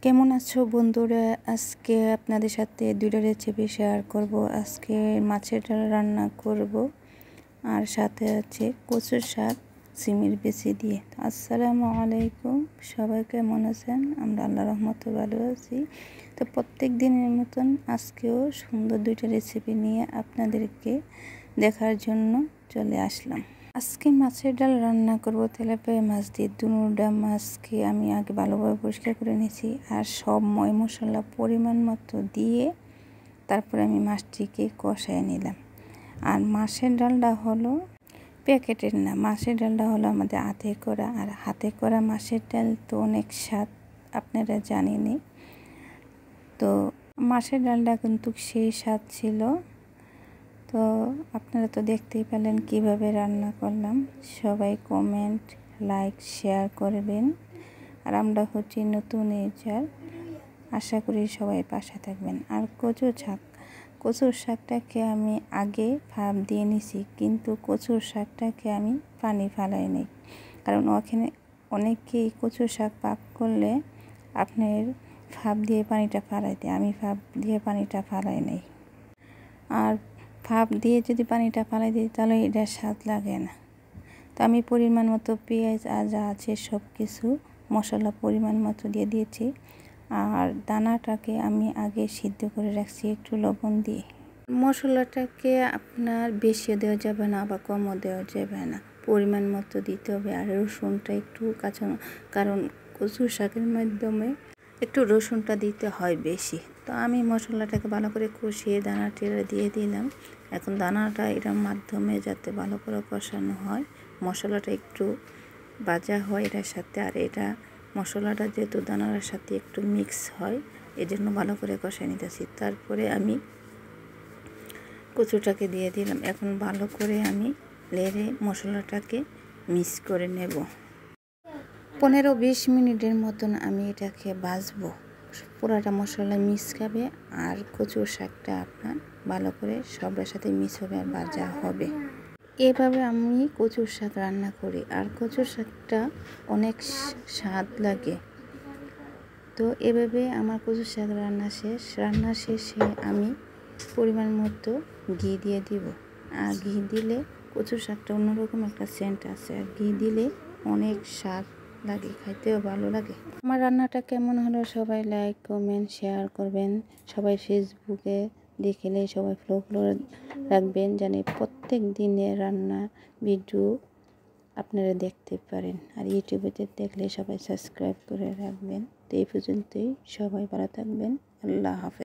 কেমন আছো বন্ধুরা? আজকে আপনাদের সাথে দুইটা রেসিপি শেয়ার করব। আজকে মাছের ডাল রান্না করব আর সাথে আছে কচুর শাক সিমের বিচি দিয়ে। আসসালামু আলাইকুম, সবাই কেমন আছেন? আমরা আল্লাহর রহমতে ভালো আছি। তো প্রত্যেক দিনের মতন আজকেও সুন্দর দুইটা রেসিপি নিয়ে আপনাদেরকে দেখার জন্য চলে আসলাম। আজকে মাছের ডাল রান্না করব তেলাপিয়া মাছ দিয়ে। দুটা মাছকে আমি আগে ভালোভাবে পরিষ্কার করে নিয়েছি আর সব মশলা পরিমাণ মতো দিয়ে তারপরে আমি মাছটিকে কষায় নিলাম। আর মাছের ডালটা হলো প্যাকেটের না, মাছের ডালটা হলো আমাদের হাতে করা। আর হাতে করা মাছের ডাল তো অনেক স্বাদ, আপনারা জানেনই। তো মাছের ডালটা কিন্তু সেই স্বাদ ছিল। তো আপনারা তো দেখতেই পেলেন কিভাবে রান্না করলাম। সবাই কমেন্ট, লাইক, শেয়ার করবেন। আর আমরা হচ্ছি নতুন ইউজার, আশা করি সবাই পাশে থাকবেন। আর কচুর শাকটাকে আমি আগে ভাপ দিয়ে নিছি, কিন্তু কচুর শাকটাকে আমি পানি ফালাই নিই। কারণ ওখানে অনেকেই কচুর শাক পাক করলে আপনার ভাপ দিয়ে পানিটা ফালাই দেয়, আমি ভাপ দিয়ে পানিটা ফালাই নিই। আর ভাপ দিয়ে যদি পানিটা ফালাই দিই তাহলে এটা স্বাদ লাগে না। তো আমি পরিমাণ মতো পেঁয়াজ আর যা আছে সব কিছু মশলা পরিমাণ মতো দিয়ে দিয়েছি। আর দানাটাকে আমি আগে সিদ্ধ করে রাখছি একটু লবণ দিয়ে। মশলাটাকে আপনার বেশিও দেওয়া যাবে না বা কমও দেওয়া যাবে না, পরিমাণ মতো দিতে হবে। আর রসুনটা একটু কাঁচা, কারণ কচুর শাকের মাধ্যমে একটু রসুনটা দিতে হয় বেশি। তো আমি মশলাটাকে ভালো করে কষিয়ে দানাটা দিয়ে দিলাম। এখন দানাটা এটার মাধ্যমে যাতে ভালো করে কষানো হয়, মশলাটা একটু ভাজা হয় এটার সাথে। আর এটা মশলাটা যেহেতু দানার সাথে একটু মিক্স হয়, এজন্য ভালো করে কষায় নিতেছি। তারপরে আমি কচুটাকে দিয়ে দিলাম। এখন ভালো করে আমি নেড়ে মশলাটাকে মিক্স করে নেব। 15-20 মিনিটের মতন আমি এটাকে ভাজবো। পুরাটা মশলা মিক্স খাবে আর কচুর শাকটা আপনার ভালো করে সবার সাথে মিক্স হবে আর ভাজা হবে। এভাবে আমি কচুর শাক রান্না করি। আর কচুর শাকটা অনেক স্বাদ লাগে। তো এভাবে আমার কচুর শাক রান্না শেষে আমি পরিমাণ মতো ঘি দিয়ে দিব। আর ঘি দিলে কচুর শাকটা অন্যরকম একটা সেন্ট আছে। আর ঘি দিলে অনেক স্বাদ লাগে, খাইতেও ভালো লাগে। আমার রান্নাটা কেমন হলো সবাই লাইক, কমেন্ট, শেয়ার করবেন। সবাই ফেসবুকে দেখলে সবাই ফলো রাখবেন, জানি প্রত্যেক দিনের রান্না ভিডিও আপনারা দেখতে পারেন। আর ইউটিউবেতে দেখলে সবাই সাবস্ক্রাইব করে রাখবেন। তো এই পর্যন্তই, সবাই ভালো থাকবেন। আল্লাহ হাফেজ।